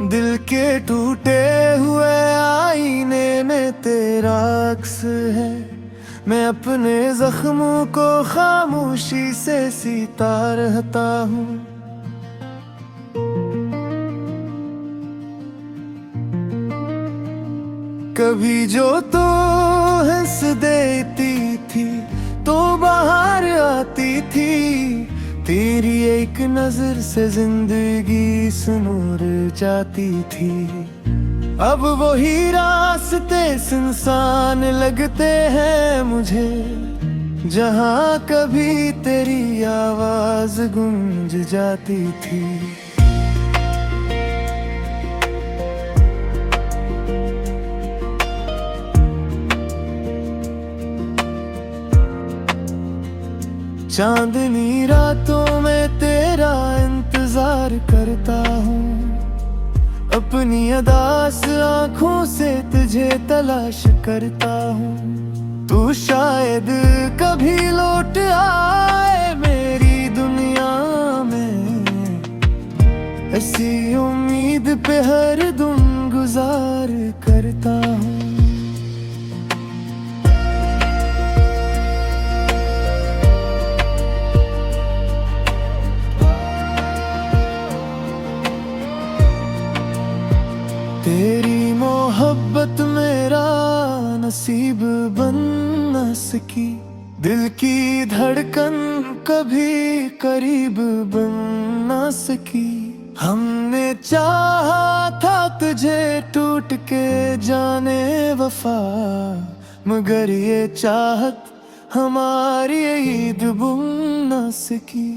दिल के टूटे हुए आईने में तेरा अक्स है। मैं अपने जख्मों को खामोशी से सीता रहता हूँ। कभी जो तो हंस देती थी तो बाहर आती थी, तेरी एक नजर से जिंदगी सुनूर जाती थी। अब वही रास्ते सुनसान लगते हैं मुझे, जहाँ कभी तेरी आवाज गूंज जाती थी। चांदनी रातों में तेरा इंतजार करता हूँ, अपनी अदास आँखों से तुझे तलाश करता हूँ। तू शायद कभी लौट आए मेरी दुनिया में, ऐसी उम्मीद पे हर दम गुजार करता हूँ। तेरी मोहब्बत मेरा नसीब बन न सकी, दिल की धड़कन कभी करीब बन न सकी। हमने चाहा था तुझे टूट के जाने वफा, मगर ये चाहत हमारी ईद बुन न सकी।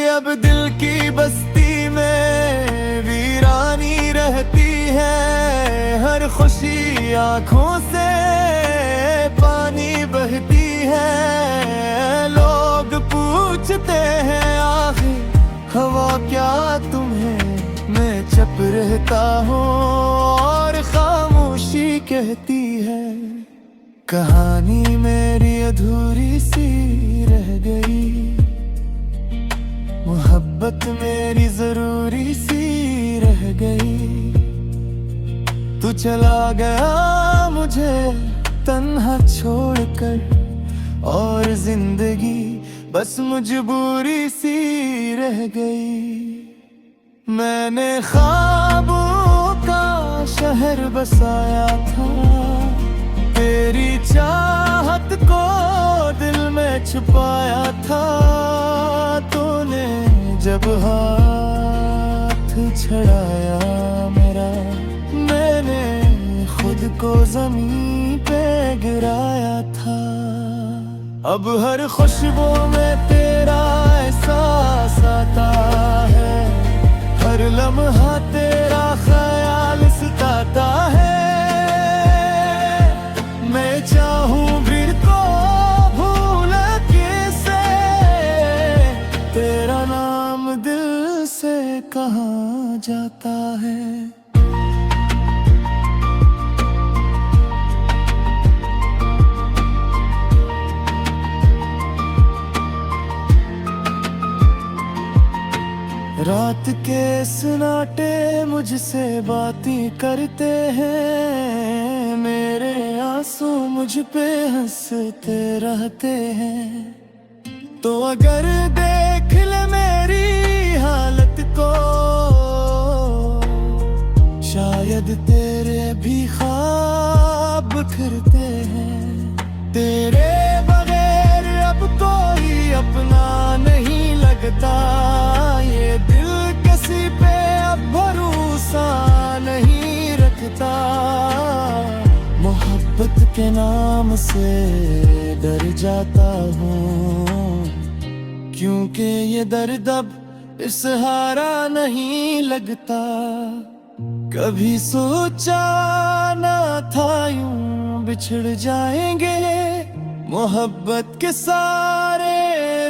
अब दिल की बस्ती में वीरानी रहती है, हर खुशी आंखों से पानी बहती है। लोग पूछते हैं आखिर हवा क्या तुम्हें, मैं चुप रहता हूँ और खामोशी कहती है कहानी मेरी अधूरी सी रह गई। मोहब्बत मेरी जरूरी सी रह गई। तू चला गया मुझे तन्हा छोड़कर, और जिंदगी बस मजबूरी सी रह गई। मैंने ख्वाबों का शहर बसाया था, तेरी चाहत को दिल में छुपाया था। तूने जब हाथ छड़ाया मेरा, मैंने खुद को जमीन पे गिराया था। अब हर खुशबू में तेरा एहसास आता है, हर लम्हा तेरा ख्याल सताता है। मैं चाहूं फिर को भूल कैसे, तेरा नाम दिल से कहाँ जाता है। रात के सन्नाटे मुझसे बातें करते हैं, मेरे आंसू मुझ पे हंसते रहते हैं। तो अगर देख ले मेरी हालत को, शायद तेरे भी ख्वाब फिरते हैं। तेरे बगैर अब कोई अपना नहीं लगता, ये दिल किसी पे अब भरोसा नहीं रखता। मोहब्बत के नाम से डर जाता हूँ, क्योंकि ये दर्द अब इस हारा नहीं लगता। कभी सोचा ना था यूं बिछड़ जाएंगे, मोहब्बत के सारे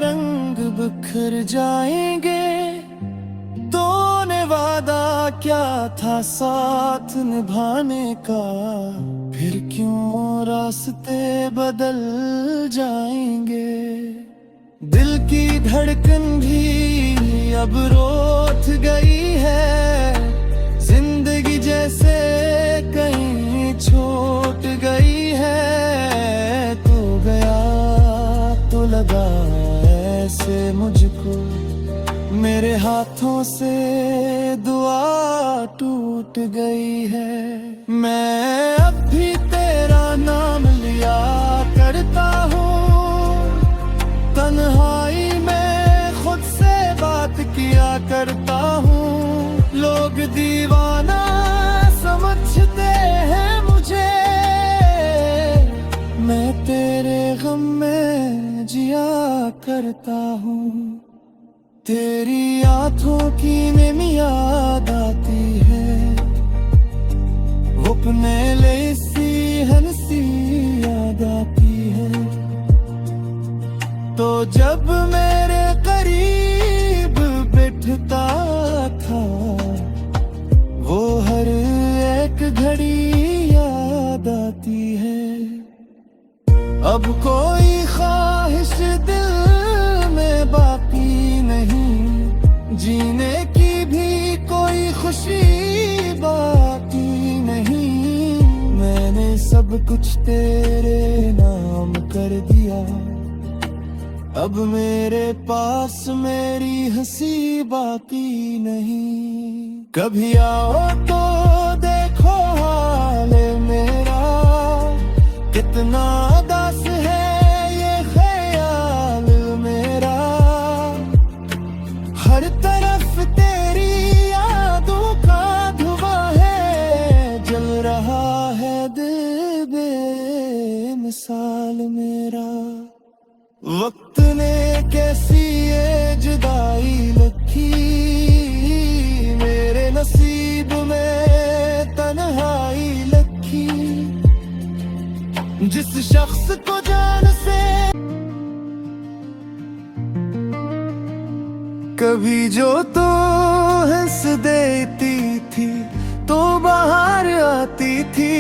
रंग बिखर जाएंगे। तूने वादा क्या था साथ निभाने का, फिर क्यों रास्ते बदल जाएंगे। दिल की धड़कन भी अब रोठ गई है, जिंदगी जैसे कहीं छूट गई है। तो गया तो लगा ऐसे मुझको, मेरे हाथों से दुआ टूट गई है। मैं अब भी तेरा नाम लिया करता हूँ, तन्हाई में खुद से बात किया करता हूँ। लोग दीवाना समझते हैं मुझे, मैं तेरे गम में जिया करता हूँ। तेरी आंखों की नमी याद आती है, अपने लिए सी हंसी याद आती है। तो जब मेरे करीब बैठता था, वो हर एक घड़ी याद आती है। अब कोई ख्वाहिश दिल में बाकी नहीं, जीने की भी कोई खुशी बाकी नहीं। मैंने सब कुछ तेरे नाम कर दिया, अब मेरे पास मेरी हंसी बाकी नहीं। कभी आओ तो देखो हाल मेरा, कितना उदास है ये ख्याल मेरा। हर तरफ तेरी यादों का धुआं है, जल रहा है दिल बेमिसाल मेरा। वक्त ने कैसी ये जुदाई लिखी, मेरे नसीब में तन्हाई लिखी। जिस शख्स को जान से कभी जो तो हंस देती थी, तो बाहर आती थी।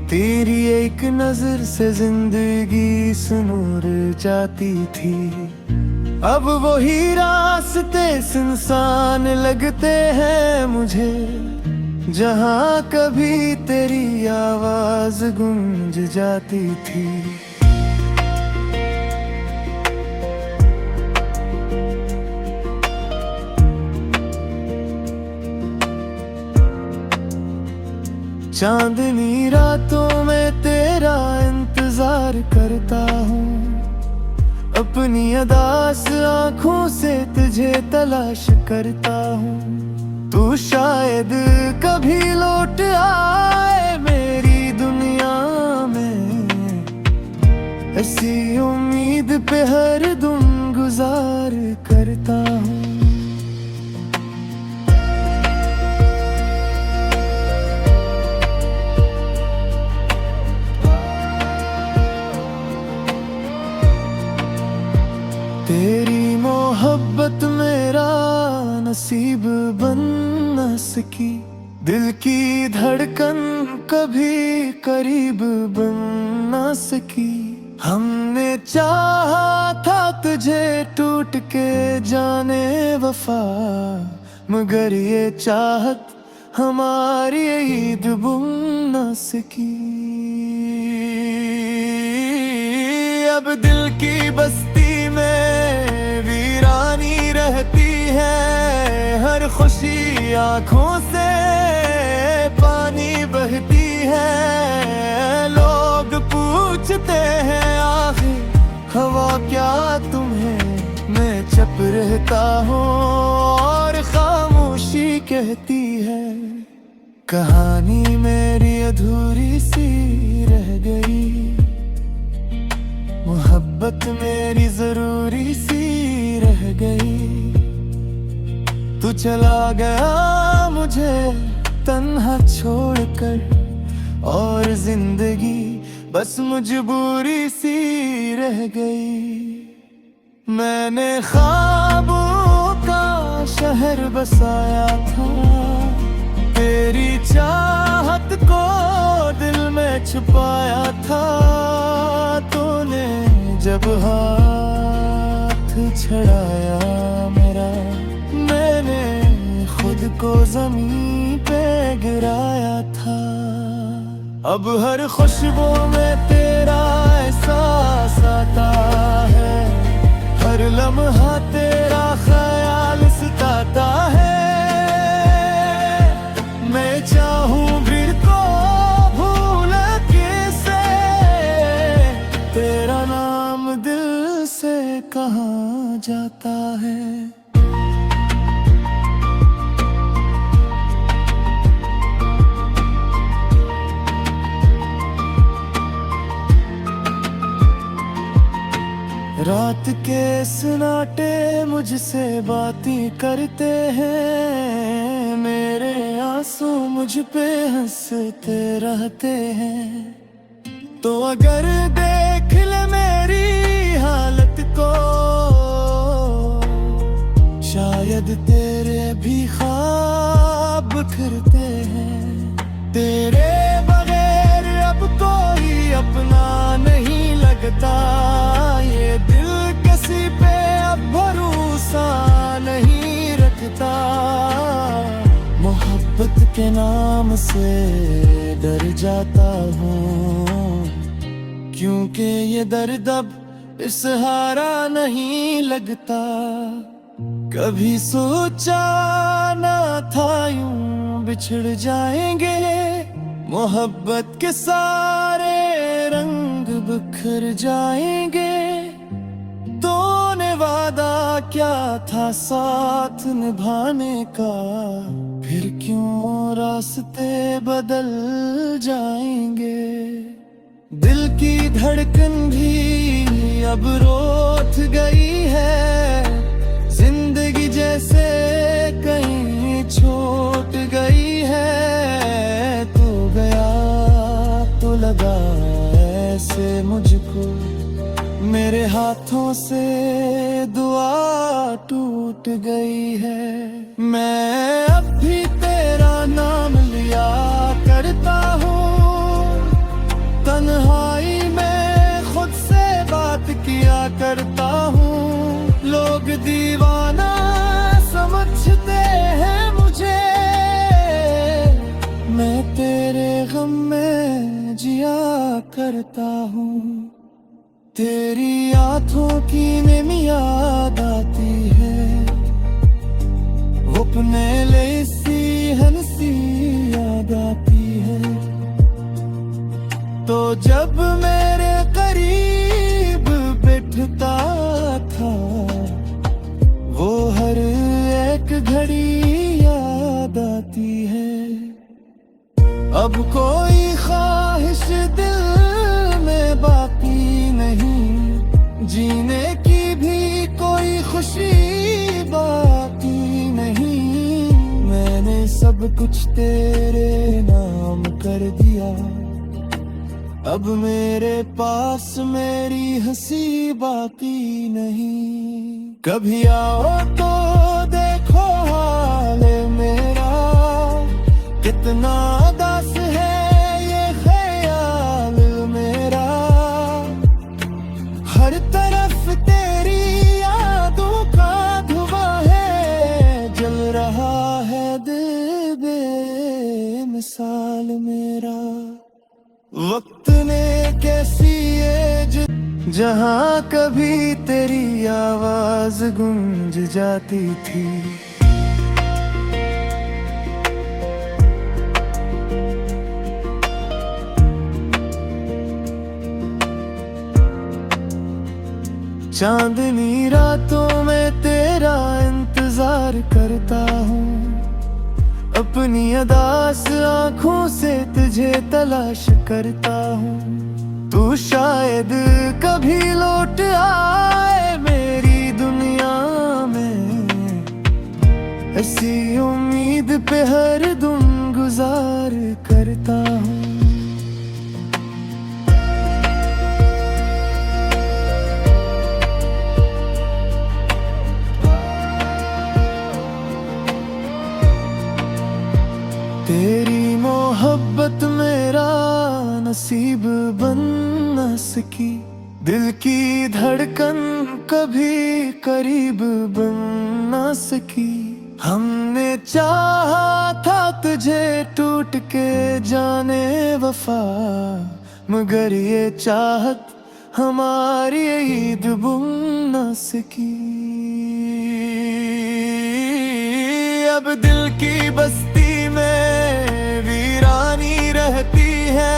तेरी एक नजर से जिंदगी सुनूर जाती थी। अब वही रास्ते सुनसान लगते हैं मुझे, जहाँ कभी तेरी आवाज गूंज जाती थी। चांदनी रातों में तेरा इंतजार करता हूँ, अपनी अदास आँखों से तुझे तलाश करता हूँ। तू शायद कभी लौट आए मेरी दुनिया में, ऐसी उम्मीद पे हर दम गुजार करता हूँ। तेरी मोहब्बत मेरा नसीब बन न सकी, दिल की धड़कन कभी करीब बन न सकी। हमने चाहा था तुझे टूट के जाने वफा, मगर ये चाहत हमारी ईद बुन न सकी। अब दिल की बस्ती में वीरानी रहती है, हर खुशी आंखों से पानी बहती है। लोग पूछते हैं आखिर हवा क्या तुम्हें, मैं चुप रहता हूँ और खामोशी कहती है। कहानी मेरी अधूरी सी रह गई, मोहब्बत मेरी जरूरी सी रह गई। तू चला गया मुझे तन्हा छोड़कर, और जिंदगी बस मजबूरी सी रह गई। मैंने ख्वाबों का शहर बसाया था, तेरी चाहत को दिल में छुपाया था। तूने जब हाथ छड़ाया मेरा, खुद को जमीन पे गिराया था। अब हर खुशबू में तेरा एहसास आता है, हर लम्हा तेरा ख्याल सताता है। मैं चाहूं भी तो भूल कैसे, तेरा नाम दिल से कहाँ जाता है। रात के सन्नाटे मुझसे बातें करते हैं, मेरे आंसू मुझ पे हंसते रहते हैं। तो अगर देख ले मेरी हालत को, शायद तेरे भी ख्वाब बिखरते हैं। तेरे बगैर अब कोई अपना नहीं लगता, ये दिल किसी पे अब भरोसा नहीं रखता। मोहब्बत के नाम से डर जाता हूँ, क्योंकि ये दर्द अब इस्हारा नहीं लगता। कभी सोचा ना था यूं बिछड़ जाएंगे, मोहब्बत के सारे रंग बिखर जाएंगे। तूने वादा क्या था साथ निभाने का, फिर क्यों रास्ते बदल जाएंगे। दिल की धड़कन भी अब रोक गई है, जिंदगी जैसे कहीं छूट गई है। तू गया तो लगा ऐसे मुझको, मेरे हाथों से दुआ टूट गई है। मैं अब भी तेरा नाम लिया करता हूँ, तन्हाई में खुद से बात किया करता हूँ। लोग दीवाना समझते हैं मुझे, मैं तेरे गम में जिया करता हूँ। तेरी आंखों की नमी याद आती है, अपने लिए सी हंसी याद आती है। तो जब मेरे करीब बैठता था, वो हर एक घड़ी याद आती है। अब कोई ख्वाहिश दिल में बाकी नहीं, जीने की भी कोई खुशी बाकी नहीं। मैंने सब कुछ तेरे नाम कर दिया, अब मेरे पास मेरी हंसी बाकी नहीं। कभी आओ तो देखो हाल मेरा, कितना उदास है ये ख्याल मेरा। हर तरफ तेरी यादों का धुआं है, जल रहा है दिल बेमिसाल मेरा। वक्त ने कैसी ये जहाँ कभी तेरी आवाज गूंज जाती थी, चांदनी रातों में तेरा इंतजार करता हूँ। अपनी अदास आँखों से तुझे तलाश करता हूँ। तू शायद कभी लौट आए मेरी दुनिया में, ऐसी उम्मीद पे हर दम गुजार करता हूँ। तेरी मोहब्बत मेरा नसीब बन न सकी, दिल की धड़कन कभी करीब बन न सकी। हमने चाहा था तुझे टूट के जाने वफा, मगर ये चाहत हमारी ईद बुन न सकी। अब दिल की बस्ती में वीरानी रहती है,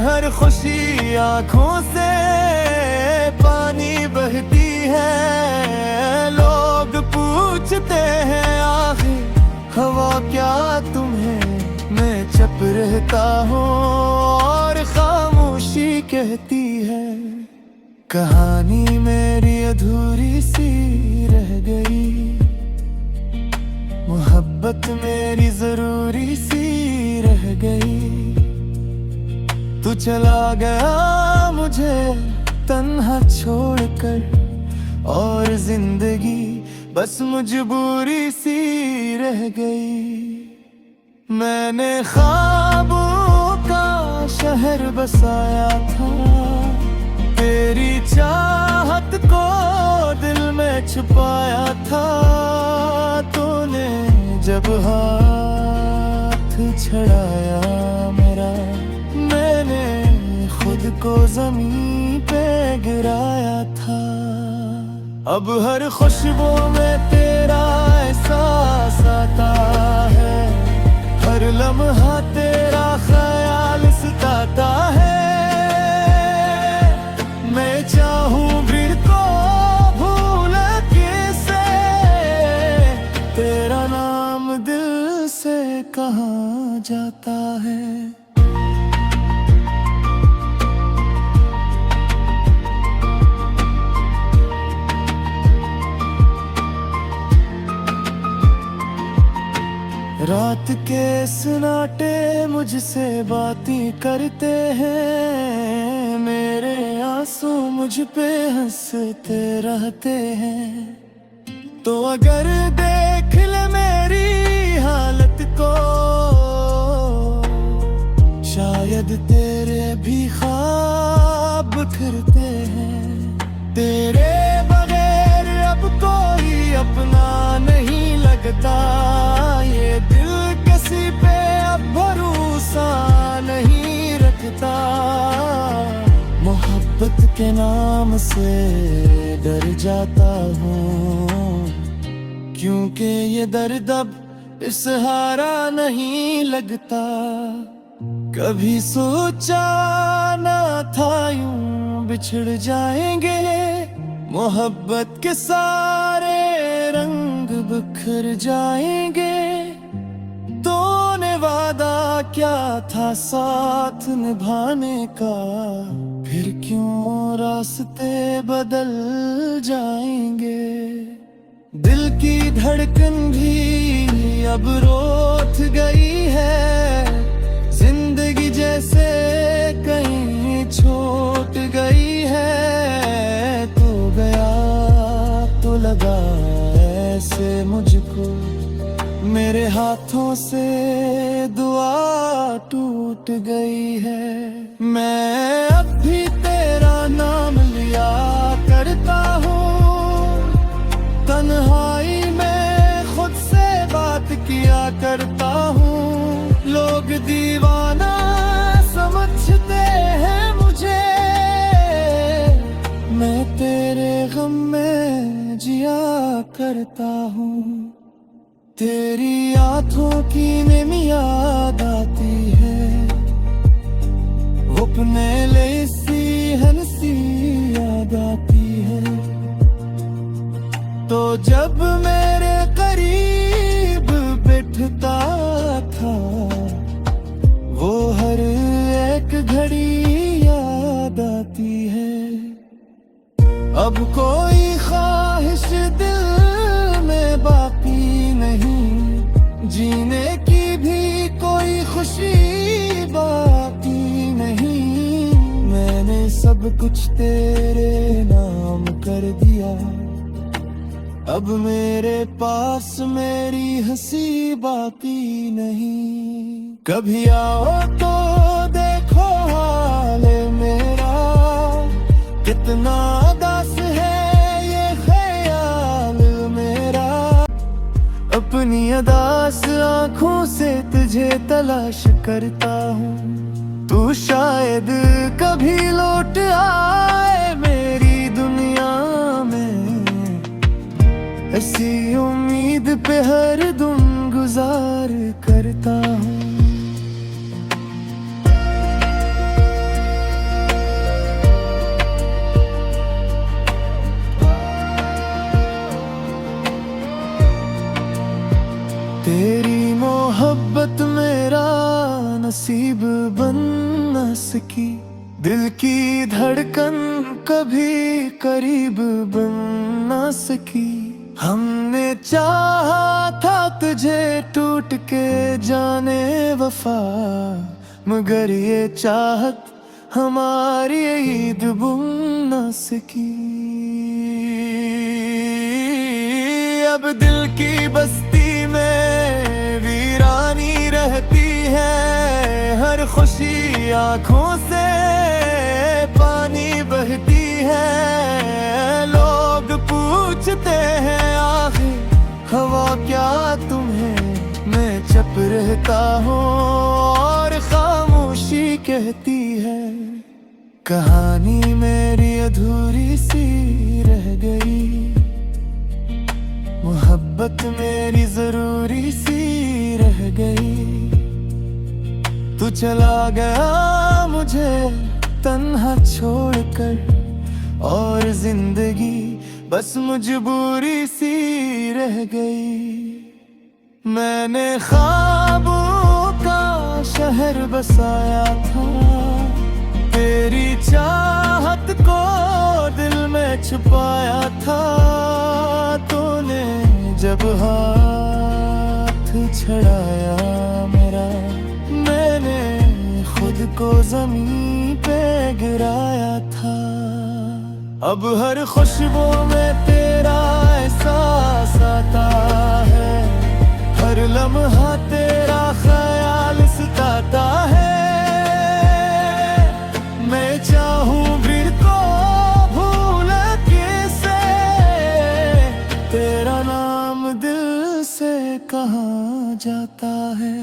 हर खुशी आंखों से पानी बहती है। लोग पूछते हैं आखिर हवा क्या तुम्हें, मैं चुप रहता हूँ और खामोशी कहती है। कहानी मेरी अधूरी सी रह गई, मोहब्बत मेरी जरूरी सी रह गई। तू चला गया मुझे तन्हा छोड़कर, और जिंदगी बस मजबूरी सी रह गई। मैंने ख्वाबों का शहर बसाया था, तेरी चाहत को दिल में छुपाया था। तूने जब हाथ छड़ाया मेरा, मैंने खुद को जमीन पे गिराया था। अब हर खुशबू में तेरा एहसास आता है, हर लम्हा तेरा ख्याल सताता है। मैं चाहूं फिर को भूल कैसे, तेरा नाम दिल से कहाँ जाता है। रात के सन्नाटे मुझसे बातें करते हैं, मेरे आंसू मुझ पे हंसते रहते हैं। तो अगर देख ले मेरी हालत को, शायद तेरे भी ख्वाब बिखरते हैं। तेरे बगैर अब कोई अपना नहीं लगता, ये दिल किसी पे अब भरोसा नहीं रखता। मोहब्बत के नाम से डर जाता हूँ, क्योंकि ये दर्द अब इस्हारा नहीं लगता। कभी सोचा ना था यूं बिछड़ जाएंगे, मोहब्बत के सारे रंग बिखर जाएंगे। तूने वादा क्या था साथ निभाने का, फिर क्यों रास्ते बदल जाएंगे। दिल की धड़कन भी अब रोक गई है, जिंदगी जैसे कहीं छूट गई है। तो गया तो लगा ऐसे मुझको, मेरे हाथों से दुआ टूट गई है। मैं अब भी तेरा नाम लिया करता हूँ, तन्हाई में खुद से बात किया करता हूँ। लोग दीवाना समझते हैं मुझे, मैं तेरे गम में जिया करता हूँ। तेरी आंखों की नमी याद आती है, अपने लिए सी हंसी याद आती है। तो जब मेरे करीब बैठता था, वो हर एक घड़ी याद आती है। अब कोई ख्वाहिश दिल में बाकी नहीं, जीने की भी कोई खुशी बाकी नहीं। मैंने सब कुछ तेरे नाम कर दिया, अब मेरे पास मेरी हंसी बाकी नहीं। कभी आओ तो देखो हाल मेरा, कितना उदास है ये ख्याल मेरा। अपने तलाश करता हूँ। तू शायद कभी लौट आए मेरी दुनिया में, ऐसी उम्मीद पे हर दिन गुजार करता हूँ। तेरी मोहब्बत मेरा नसीब बन न सकी, दिल की धड़कन कभी करीब बन न सकी। हमने चाहा था तुझे टूट के जाने वफा, मगर ये चाहत हमारी ईद बुन न सकी। अब दिल की बस्ती में वीरानी रहती है, हर खुशी आंखों से पानी बहती है। लोग पूछते हैं आखिर हवा क्या तुम्हें, मैं चुप रहता हूँ और खामोशी कहती है। कहानी मेरी अधूरी सी रह गई, मोहब्बत मेरी जरूरी सी रह गई। तू चला गया मुझे तन्हा छोड़कर, और जिंदगी बस मजबूरी सी रह गई। मैंने ख्वाबों का शहर बसाया था, तेरी चाहत को दिल में छुपाया था। तूने जब हाथ छड़ाया मेरा, मैंने खुद को जमीन पे गिराया था। अब हर खुशबू में तेरा एहसास आता है, हर लम्हा तेरा ख्याल सताता है। मैं चाहूं फिर को भूल कैसे, तेरा नाम दिल से कहाँ जाता है।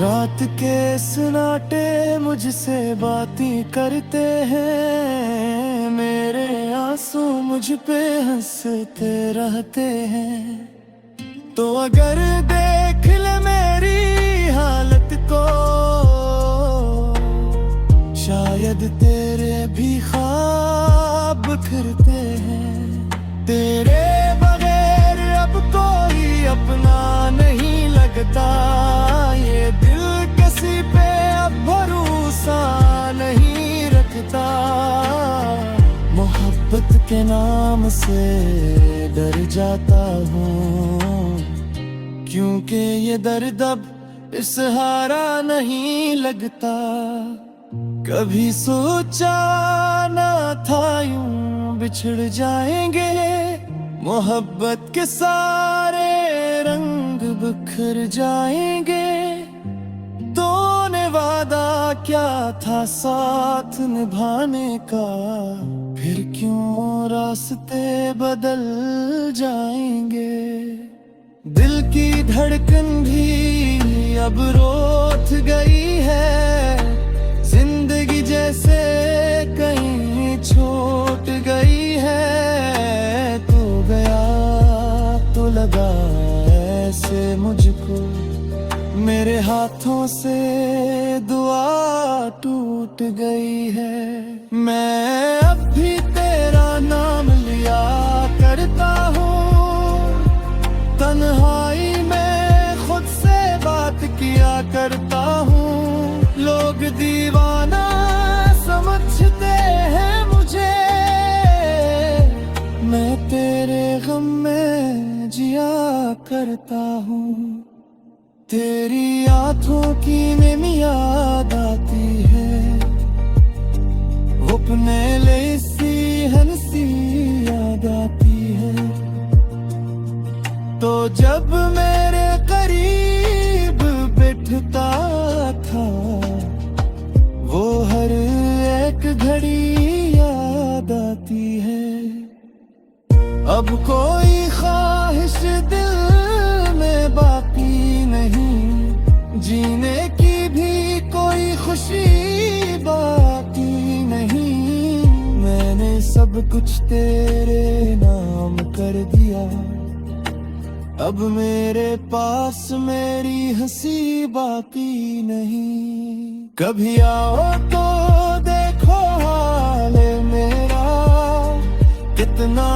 रात के सन्नाटे मुझसे बातें करते हैं, मेरे आंसू मुझ पे हंसते रहते हैं। तो अगर देख ले मेरी हालत को, शायद तेरे भी ख्वाब फिरते हैं। तेरे बगैर अब कोई अपना नहीं लगता, ये दिल किसी पे अब भरोसा नहीं रखता। मोहब्बत के नाम से डर जाता हूँ, क्योंकि ये दर्द अब इस हारा नहीं लगता। कभी सोचा ना था यूं बिछड़ जाएंगे, मोहब्बत के सारे रंग बिखर जाएंगे। तूने वादा क्या था साथ निभाने का, फिर क्यों रास्ते बदल जाएंगे। दिल की धड़कन भी अब रोक गई है, जिंदगी जैसे कहीं छूट गई है। तू गया तो लगा ऐसे मुझको, मेरे हाथों से दुआ टूट गई है। मैं अब भी तेरा नाम लिया करता हूँ, तन्हाई में खुद से बात किया करता हूँ। लोग दीवाना समझते हैं मुझे, मैं तेरे गम में जिया करता हूँ। तेरी आंखों की नम याद आती है, अपने लिए सी हंसी याद आती है। तो जब मेरे करीब बैठता था, वो हर याद आती है। अब कोई ख्वाहिश दिल में बाकी नहीं, जीने की भी कोई खुशी बाकी नहीं। मैंने सब कुछ तेरे नाम कर दिया, अब मेरे पास मेरी हंसी बाकी नहीं। कभी आओ तो देखो हाल मेरा, कितना